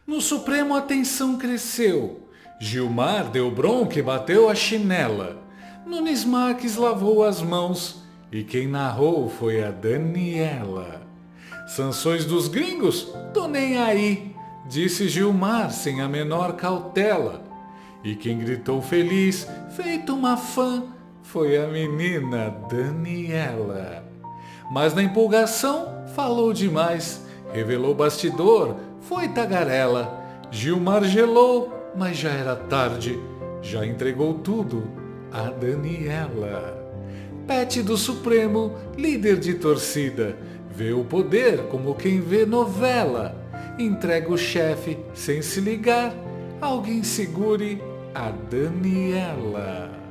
No Supremo a tensão cresceu. Gilmar deu bronca e bateu a chinela. Nunes Marques lavou as mãos e quem narrou foi a Daniela. Sanções dos gringos? Tô nem aí, disse Gilmar sem a menor cautela. E quem gritou feliz, feito uma fã, foi a menina Daniela. Mas na empolgação falou demais, revelou bastidor, foi tagarela. Gilmar gelou, mas já era tarde, já entregou tudo a Daniela. Pet do Supremo, líder de torcida, vê o poder como quem vê novela. Entrega o chefe sem se ligar, alguém segure a Daniela.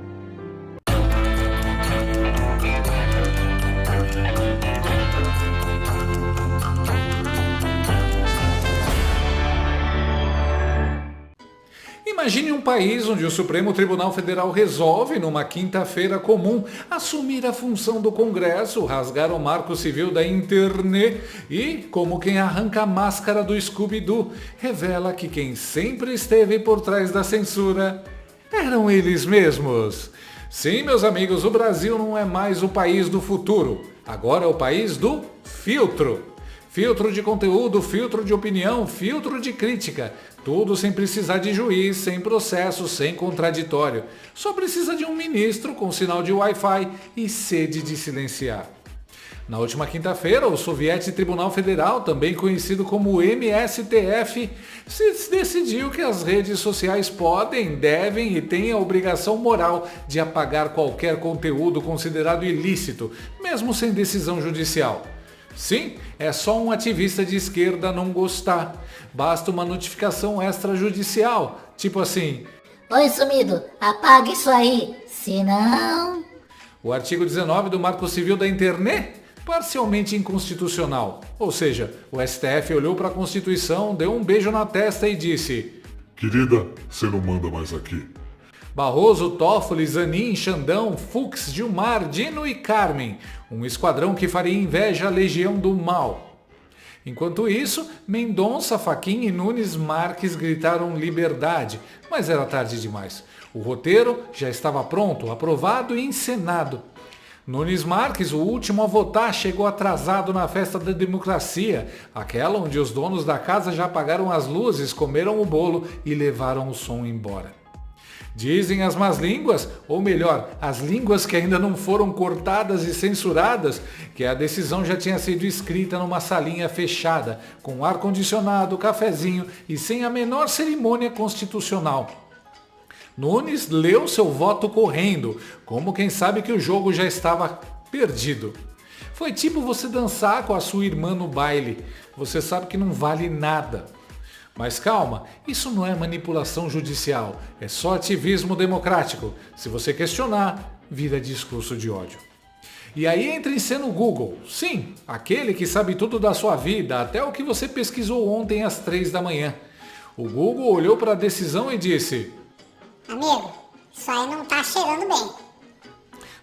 Imagine um país onde o Supremo Tribunal Federal resolve, numa quinta-feira comum, assumir a função do Congresso, rasgar o marco civil da internet e, como quem arranca a máscara do Scooby-Doo, revela que quem sempre esteve por trás da censura eram eles mesmos. Sim, meus amigos, o Brasil não é mais o país do futuro, agora é o país do filtro. Filtro de conteúdo, filtro de opinião, filtro de crítica. Tudo sem precisar de juiz, sem processo, sem contraditório. Só precisa de um ministro com sinal de Wi-Fi e sede de silenciar. Na última quinta-feira, o Soviético Tribunal Federal, também conhecido como MSTF, decidiu que as redes sociais podem, devem e têm a obrigação moral de apagar qualquer conteúdo considerado ilícito, mesmo sem decisão judicial. Sim, é só um ativista de esquerda não gostar. Basta uma notificação extrajudicial, tipo assim: Oi, sumido, apaga isso aí, senão... O artigo 19 do Marco Civil da Internet? Parcialmente inconstitucional. Ou seja, o STF olhou para a Constituição, deu um beijo na testa e disse: Querida, você não manda mais aqui. Barroso, Toffoli, Zanin, Xandão, Fux, Gilmar, Dino e Carmen. Um esquadrão que faria inveja à legião do mal. Enquanto isso, Mendonça, Fachin e Nunes Marques gritaram liberdade, mas era tarde demais. O roteiro já estava pronto, aprovado e encenado. Nunes Marques, o último a votar, chegou atrasado na festa da democracia, aquela onde os donos da casa já apagaram as luzes, comeram o bolo e levaram o som embora. Dizem as más línguas, ou melhor, as línguas que ainda não foram cortadas e censuradas, que a decisão já tinha sido escrita numa salinha fechada, com ar-condicionado, cafezinho e sem a menor cerimônia constitucional. Nunes leu seu voto correndo, como quem sabe que o jogo já estava perdido. Foi tipo você dançar com a sua irmã no baile. Você sabe que não vale nada. Mas calma, isso não é manipulação judicial, é só ativismo democrático. Se você questionar, vira discurso de ódio. E aí entra em cena o Google. Sim, aquele que sabe tudo da sua vida, até o que você pesquisou ontem às 3 da manhã. O Google olhou para a decisão e disse: Amigo, isso aí não tá cheirando bem.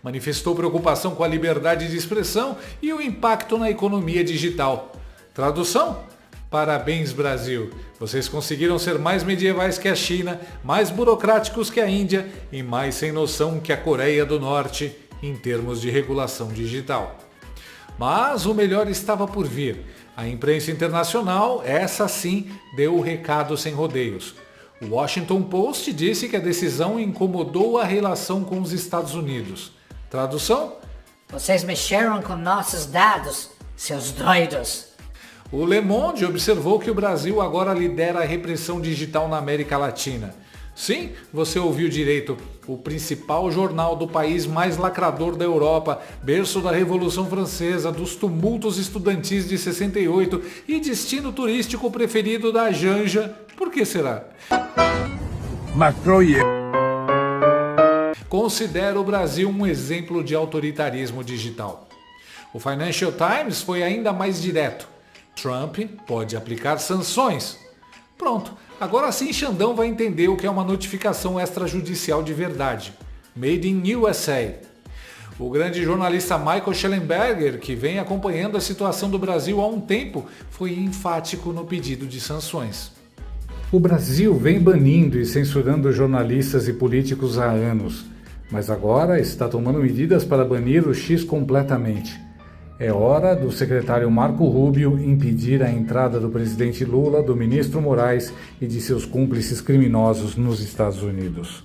Manifestou preocupação com a liberdade de expressão e o impacto na economia digital. Tradução? Parabéns, Brasil! Vocês conseguiram ser mais medievais que a China, mais burocráticos que a Índia e mais sem noção que a Coreia do Norte em termos de regulação digital. Mas o melhor estava por vir. A imprensa internacional, essa sim, deu o recado sem rodeios. O Washington Post disse que a decisão incomodou a relação com os Estados Unidos. Tradução? Vocês mexeram com nossos dados, seus doidos. O Le Monde observou que o Brasil agora lidera a repressão digital na América Latina. Sim, você ouviu direito, o principal jornal do país mais lacrador da Europa, berço da Revolução Francesa, dos tumultos estudantis de 68 e destino turístico preferido da Janja. Por que será? Macron Considera o Brasil um exemplo de autoritarismo digital. O Financial Times foi ainda mais direto. Trump pode aplicar sanções. Pronto, agora sim Xandão vai entender o que é uma notificação extrajudicial de verdade. Made in USA. O grande jornalista Michael Schellenberger, que vem acompanhando a situação do Brasil há um tempo, foi enfático no pedido de sanções. O Brasil vem banindo e censurando jornalistas e políticos há anos, mas agora está tomando medidas para banir o X completamente. É hora do secretário Marco Rubio impedir a entrada do presidente Lula, do ministro Moraes e de seus cúmplices criminosos nos Estados Unidos.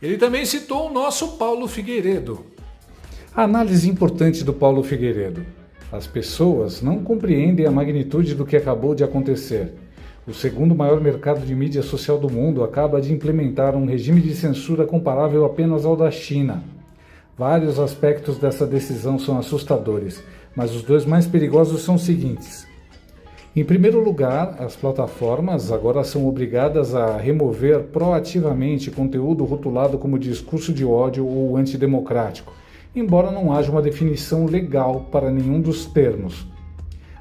Ele também citou o nosso Paulo Figueiredo. A análise importante do Paulo Figueiredo. As pessoas não compreendem a magnitude do que acabou de acontecer. O segundo maior mercado de mídia social do mundo acaba de implementar um regime de censura comparável apenas ao da China. Vários aspectos dessa decisão são assustadores, mas os dois mais perigosos são os seguintes. Em primeiro lugar, as plataformas agora são obrigadas a remover proativamente conteúdo rotulado como discurso de ódio ou antidemocrático, embora não haja uma definição legal para nenhum dos termos.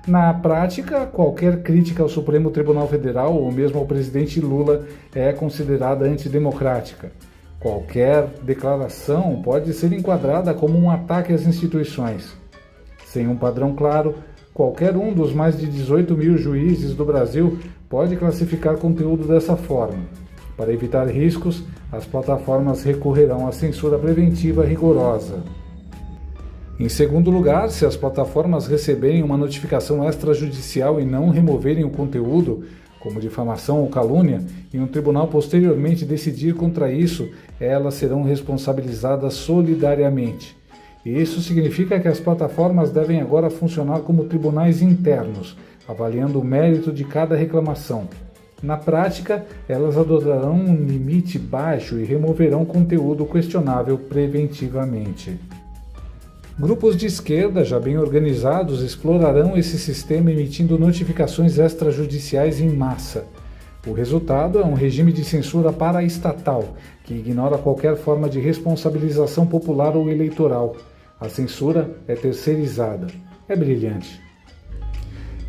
Na prática, qualquer crítica ao Supremo Tribunal Federal ou mesmo ao presidente Lula é considerada antidemocrática. Qualquer declaração pode ser enquadrada como um ataque às instituições. Sem um padrão claro, qualquer um dos mais de 18 mil juízes do Brasil pode classificar conteúdo dessa forma. Para evitar riscos, as plataformas recorrerão à censura preventiva rigorosa. Em segundo lugar, se as plataformas receberem uma notificação extrajudicial e não removerem o conteúdo, como difamação ou calúnia, e um tribunal posteriormente decidir contra isso, elas serão responsabilizadas solidariamente. Isso significa que as plataformas devem agora funcionar como tribunais internos, avaliando o mérito de cada reclamação. Na prática, elas adotarão um limite baixo e removerão conteúdo questionável preventivamente. Grupos de esquerda já bem organizados explorarão esse sistema emitindo notificações extrajudiciais em massa. O resultado é um regime de censura paraestatal, que ignora qualquer forma de responsabilização popular ou eleitoral. A censura é terceirizada. É brilhante.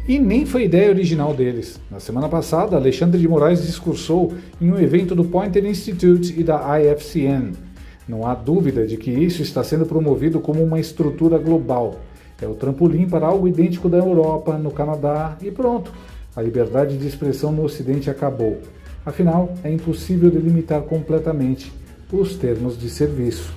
E nem foi ideia original deles. Na semana passada, Alexandre de Moraes discursou em um evento do Poynter Institute e da IFCN. Não há dúvida de que isso está sendo promovido como uma estrutura global. É o trampolim para algo idêntico da Europa, no Canadá e pronto. A liberdade de expressão no Ocidente acabou. Afinal, é impossível delimitar completamente os termos de serviço.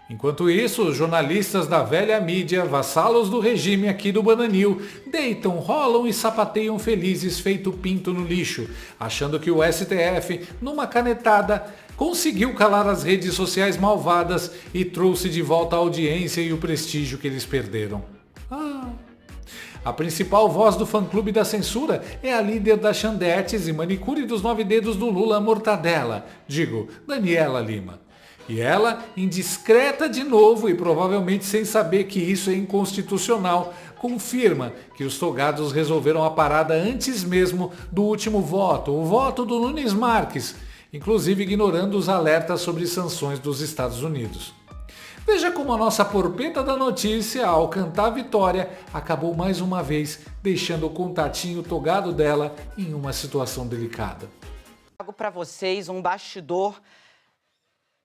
Enquanto isso, os jornalistas da velha mídia, vassalos do regime aqui do Bananil, deitam, rolam e sapateiam felizes feito pinto no lixo, achando que o STF, numa canetada, conseguiu calar as redes sociais malvadas e trouxe de volta a audiência e o prestígio que eles perderam. A principal voz do fã-clube da censura é a líder das Xandetes e manicure dos 9 dedos do Lula, Mortadela, Daniela Lima. E ela, indiscreta de novo e provavelmente sem saber que isso é inconstitucional, confirma que os togados resolveram a parada antes mesmo do último voto, o voto do Nunes Marques, inclusive ignorando os alertas sobre sanções dos Estados Unidos. Veja como a nossa porpeta da notícia, ao cantar a vitória, acabou mais uma vez deixando o contatinho togado dela em uma situação delicada. Trago para vocês um bastidor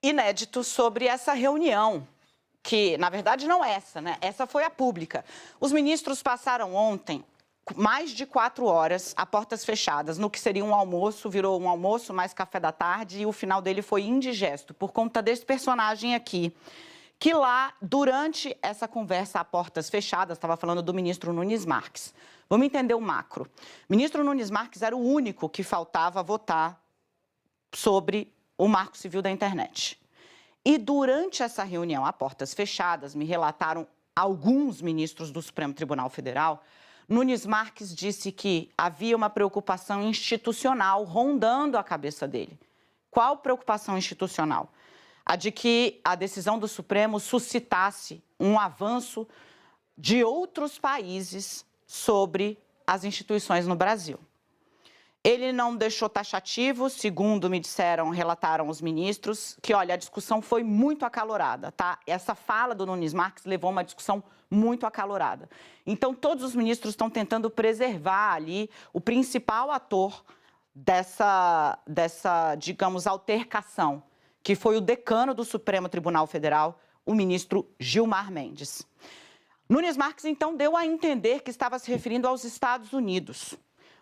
inédito sobre essa reunião, que na verdade não essa, né? Essa foi a pública. Os ministros passaram ontem mais de 4 horas a portas fechadas, no que seria um almoço, virou um almoço mais café da tarde e o final dele foi indigesto, por conta desse personagem aqui, que lá, durante essa conversa a portas fechadas, estava falando do ministro Nunes Marques. Vamos entender o macro. O ministro Nunes Marques era o único que faltava votar sobre o Marco Civil da Internet. E durante essa reunião a portas fechadas, me relataram alguns ministros do Supremo Tribunal Federal, Nunes Marques disse que havia uma preocupação institucional rondando a cabeça dele. Qual preocupação institucional? A de que a decisão do Supremo suscitasse um avanço de outros países sobre as instituições no Brasil. Ele não deixou taxativo, segundo me disseram, relataram os ministros, que, olha, a discussão foi muito acalorada, tá? Essa fala do Nunes Marques levou a uma discussão muito acalorada. Então, todos os ministros estão tentando preservar ali o principal ator dessa, digamos, altercação, que foi o decano do Supremo Tribunal Federal, o ministro Gilmar Mendes. Nunes Marques, então, deu a entender que estava se referindo aos Estados Unidos.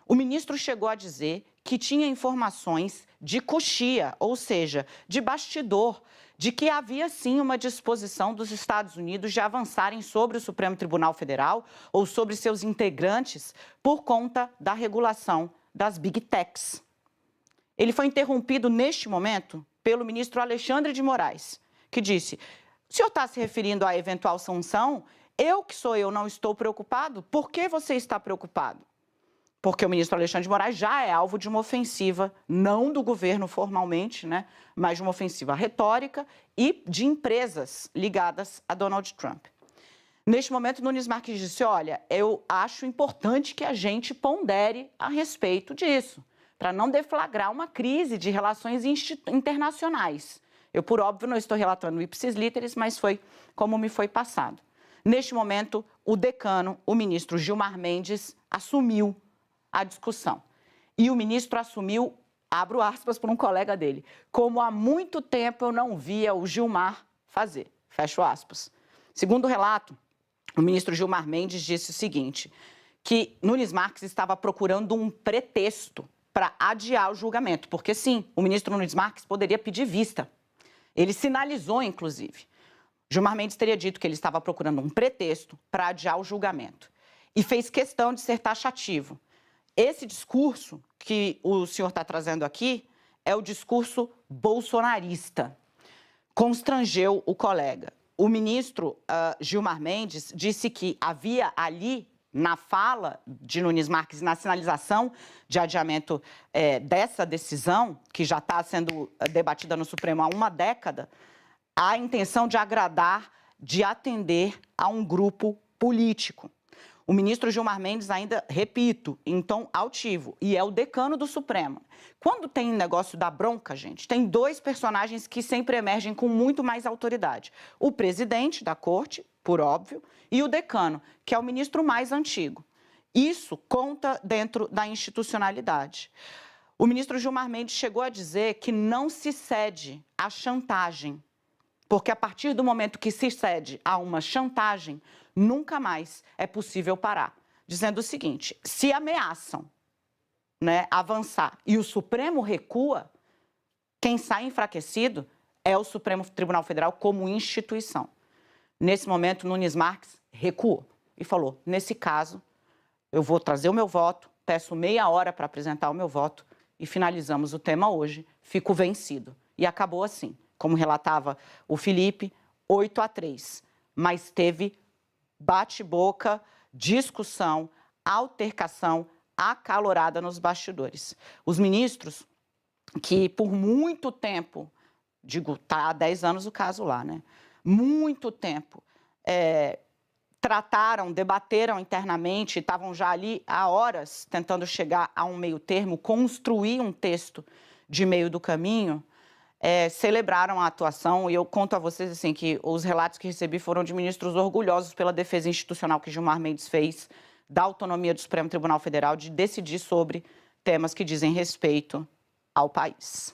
O ministro chegou a dizer que tinha informações de coxia, ou seja, de bastidor, de que havia sim uma disposição dos Estados Unidos de avançarem sobre o Supremo Tribunal Federal ou sobre seus integrantes por conta da regulação das Big Techs. Ele foi interrompido neste momento pelo ministro Alexandre de Moraes, que disse: o senhor está se referindo à eventual sanção? Eu que sou eu não estou preocupado? Por que você está preocupado? Porque o ministro Alexandre de Moraes já é alvo de uma ofensiva, não do governo formalmente, né, mas de uma ofensiva retórica e de empresas ligadas a Donald Trump. Neste momento, Nunes Marques disse: olha, eu acho importante que a gente pondere a respeito disso, para não deflagrar uma crise de relações internacionais. Eu, por óbvio, não estou relatando o ipsis literis, mas foi como me foi passado. Neste momento, o decano, o ministro Gilmar Mendes, assumiu a discussão. E o ministro assumiu, abro aspas para um colega dele, como há muito tempo eu não via o Gilmar fazer, fecho aspas. Segundo o relato, o ministro Gilmar Mendes disse o seguinte, que Nunes Marques estava procurando um pretexto para adiar o julgamento, porque sim, o ministro Nunes Marques poderia pedir vista. Ele sinalizou, inclusive. Gilmar Mendes teria dito que ele estava procurando um pretexto para adiar o julgamento e fez questão de ser taxativo. Esse discurso que o senhor está trazendo aqui é o discurso bolsonarista. Constrangeu o colega. O ministro Gilmar Mendes disse que havia ali, na fala de Nunes Marques, na sinalização de adiamento dessa decisão, que já está sendo debatida no Supremo há uma década, a intenção de agradar, de atender a um grupo político. O ministro Gilmar Mendes ainda, repito, em tom altivo, e é o decano do Supremo. Quando tem negócio da bronca, gente, tem dois personagens que sempre emergem com muito mais autoridade. O presidente da corte, por óbvio, e o decano, que é o ministro mais antigo. Isso conta dentro da institucionalidade. O ministro Gilmar Mendes chegou a dizer que não se cede à chantagem, porque a partir do momento que se cede a uma chantagem, nunca mais é possível parar. Dizendo o seguinte, se ameaçam, né, avançar e o Supremo recua, quem sai enfraquecido é o Supremo Tribunal Federal como instituição. Nesse momento, Nunes Marques recuou e falou, nesse caso, eu vou trazer o meu voto, peço meia hora para apresentar o meu voto e finalizamos o tema hoje, fico vencido. E acabou assim, como relatava o Felipe, 8-3, mas teve bate-boca, discussão, altercação acalorada nos bastidores. Os ministros que por muito tempo, digo, está há 10 anos o caso lá, né? Muito tempo, trataram, debateram internamente, estavam já ali há horas tentando chegar a um meio termo, construir um texto de meio do caminho, celebraram a atuação, e eu conto a vocês assim, que os relatos que recebi foram de ministros orgulhosos pela defesa institucional que Gilmar Mendes fez, da autonomia do Supremo Tribunal Federal de decidir sobre temas que dizem respeito ao país.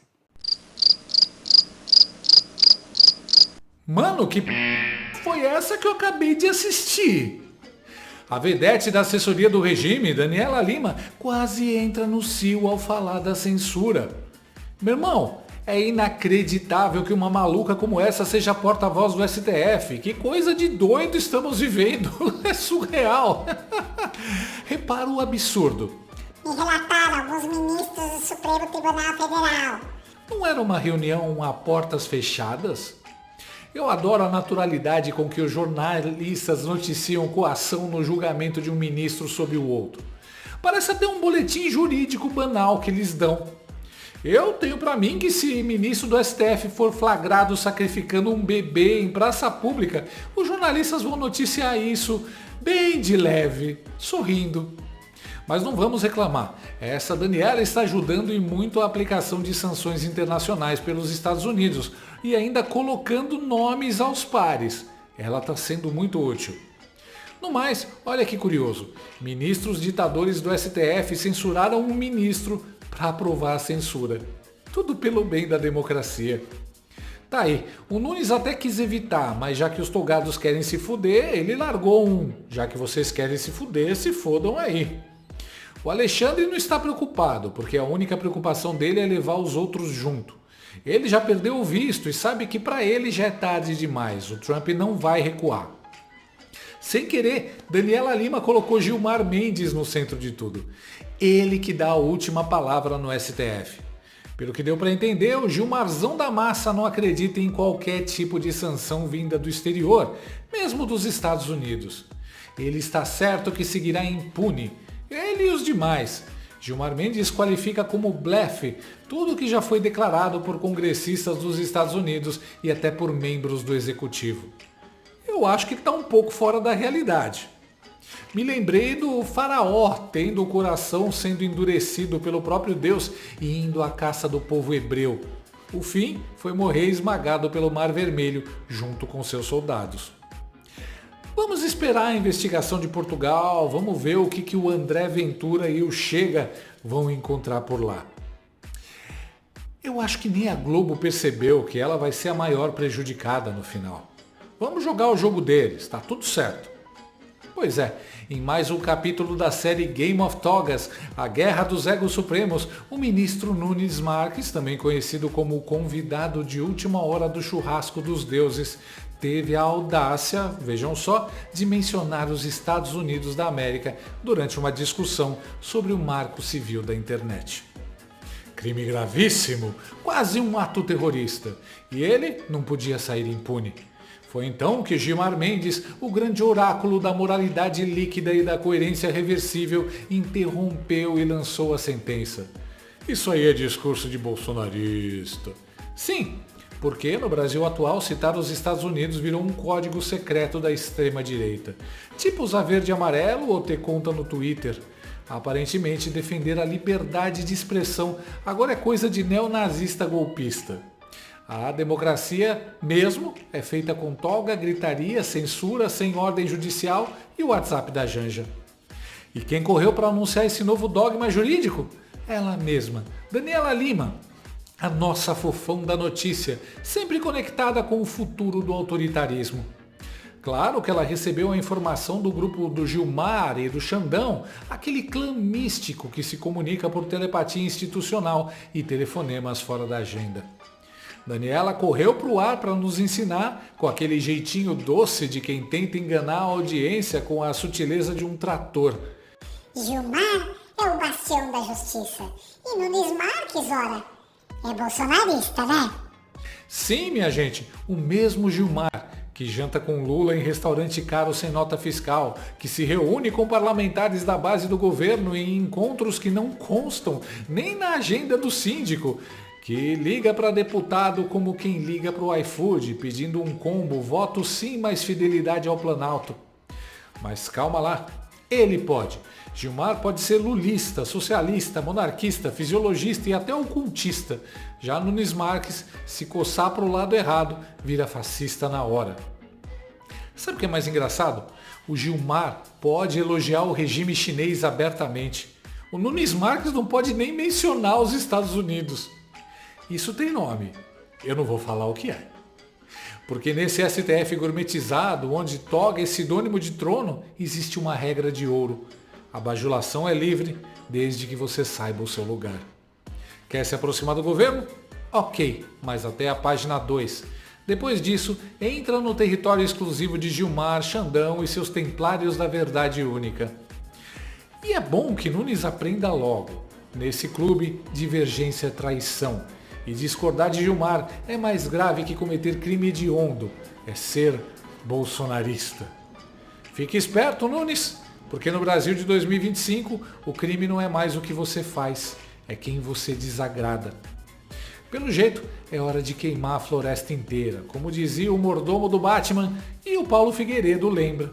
Mano, que foi essa que eu acabei de assistir? A vedete da assessoria do regime, Daniela Lima, quase entra no cio ao falar da censura. Meu irmão, é inacreditável que uma maluca como essa seja porta-voz do STF. Que coisa de doido estamos vivendo. É surreal. Repara o absurdo. Me relataram alguns ministros do Supremo Tribunal Federal. Não era uma reunião a portas fechadas? Eu adoro a naturalidade com que os jornalistas noticiam coação no julgamento de um ministro sobre o outro. Parece até um boletim jurídico banal que eles dão. Eu tenho pra mim que se ministro do STF for flagrado sacrificando um bebê em praça pública, os jornalistas vão noticiar isso bem de leve, sorrindo. Mas não vamos reclamar. Essa Daniela está ajudando em muito a aplicação de sanções internacionais pelos Estados Unidos e ainda colocando nomes aos pares. Ela está sendo muito útil. No mais, olha que curioso. Ministros ditadores do STF censuraram um ministro para aprovar a censura. Tudo pelo bem da democracia. Tá aí, o Nunes até quis evitar, mas já que os togados querem se fuder, ele largou um. Já que vocês querem se fuder, se fodam aí. O Alexandre não está preocupado, porque a única preocupação dele é levar os outros junto. Ele já perdeu o visto e sabe que para ele já é tarde demais. O Trump não vai recuar. Sem querer, Daniela Lima colocou Gilmar Mendes no centro de tudo. Ele que dá a última palavra no STF. Pelo que deu para entender, o Gilmarzão da massa não acredita em qualquer tipo de sanção vinda do exterior, mesmo dos Estados Unidos. Ele está certo que seguirá impune. Ele e os demais. Gilmar Mendes qualifica como blefe tudo que já foi declarado por congressistas dos Estados Unidos e até por membros do executivo. Eu acho que está um pouco fora da realidade. Me lembrei do faraó tendo o coração sendo endurecido pelo próprio Deus e indo à caça do povo hebreu. O fim foi morrer esmagado pelo Mar Vermelho junto com seus soldados. Vamos esperar a investigação de Portugal, vamos ver o que o André Ventura e o Chega vão encontrar por lá. Eu acho que nem a Globo percebeu que ela vai ser a maior prejudicada no final. Vamos jogar o jogo deles, tá tudo certo. Pois é, em mais um capítulo da série Game of Togas, a Guerra dos Egos Supremos, o ministro Nunes Marques, também conhecido como o convidado de última hora do churrasco dos deuses, teve a audácia, vejam só, de mencionar os Estados Unidos da América durante uma discussão sobre o marco civil da internet. Crime gravíssimo, quase um ato terrorista, e ele não podia sair impune. Foi então que Gilmar Mendes, o grande oráculo da moralidade líquida e da coerência reversível, interrompeu e lançou a sentença. Isso aí é discurso de bolsonarista. Sim, porque no Brasil atual citar os Estados Unidos virou um código secreto da extrema-direita. Tipo usar verde e amarelo ou ter conta no Twitter. Aparentemente defender a liberdade de expressão agora é coisa de neonazista golpista. A democracia mesmo é feita com toga, gritaria, censura, sem ordem judicial e o WhatsApp da Janja. E quem correu para anunciar esse novo dogma jurídico? Ela mesma, Daniela Lima, a nossa fofão da notícia, sempre conectada com o futuro do autoritarismo. Claro que ela recebeu a informação do grupo do Gilmar e do Xandão, aquele clã místico que se comunica por telepatia institucional e telefonemas fora da agenda. Daniela correu para o ar para nos ensinar, com aquele jeitinho doce de quem tenta enganar a audiência com a sutileza de um trator. Gilmar é o bastião da justiça. E Nunes Marques, ora, é bolsonarista, né? Sim, minha gente, o mesmo Gilmar, que janta com Lula em restaurante caro sem nota fiscal, que se reúne com parlamentares da base do governo em encontros que não constam nem na agenda do síndico, que liga para deputado como quem liga para o iFood, pedindo um combo, voto sim, mais fidelidade ao Planalto. Mas calma lá, ele pode. Gilmar pode ser lulista, socialista, monarquista, fisiologista e até ocultista. Já Nunes Marques, se coçar para o lado errado, vira fascista na hora. Sabe o que é mais engraçado? O Gilmar pode elogiar o regime chinês abertamente. O Nunes Marques não pode nem mencionar os Estados Unidos. Isso tem nome. Eu não vou falar o que é. Porque nesse STF gourmetizado, onde toga é sinônimo de trono, existe uma regra de ouro. A bajulação é livre, desde que você saiba o seu lugar. Quer se aproximar do governo? Ok, mas até a página 2. Depois disso, entra no território exclusivo de Gilmar, Xandão e seus templários da verdade única. E é bom que Nunes aprenda logo. Nesse clube, divergência é traição. E discordar de Gilmar é mais grave que cometer crime hediondo. É ser bolsonarista. Fique esperto, Nunes, porque no Brasil de 2025 o crime não é mais o que você faz, é quem você desagrada. Pelo jeito, é hora de queimar a floresta inteira, como dizia o mordomo do Batman e o Paulo Figueiredo lembra.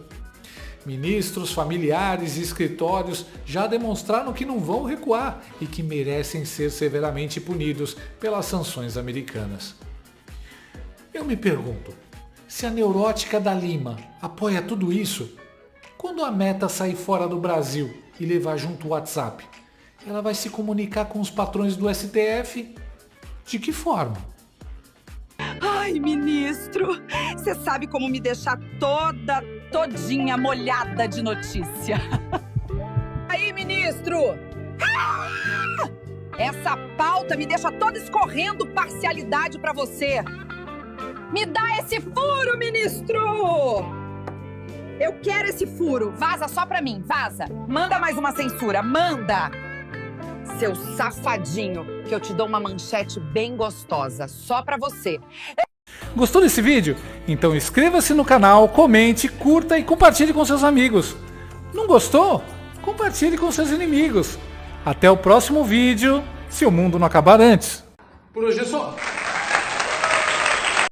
Ministros, familiares e escritórios já demonstraram que não vão recuar e que merecem ser severamente punidos pelas sanções americanas. Eu me pergunto, se a neurótica da Lima apoia tudo isso, quando a Meta sair fora do Brasil e levar junto o WhatsApp, ela vai se comunicar com os patrões do STF? De que forma? Ai, ministro, você sabe como me deixar todinha molhada de notícia. Aí, ministro. ministro! Essa pauta me deixa toda escorrendo parcialidade pra você. Me dá esse furo, ministro! Eu quero esse furo. Vaza só pra mim, vaza. Manda mais uma censura, manda! Seu safadinho, que eu te dou uma manchete bem gostosa, só pra você. Gostou desse vídeo? Então inscreva-se no canal, comente, curta e compartilhe com seus amigos. Não gostou? Compartilhe com seus inimigos. Até o próximo vídeo, se o mundo não acabar antes. Por hoje é só.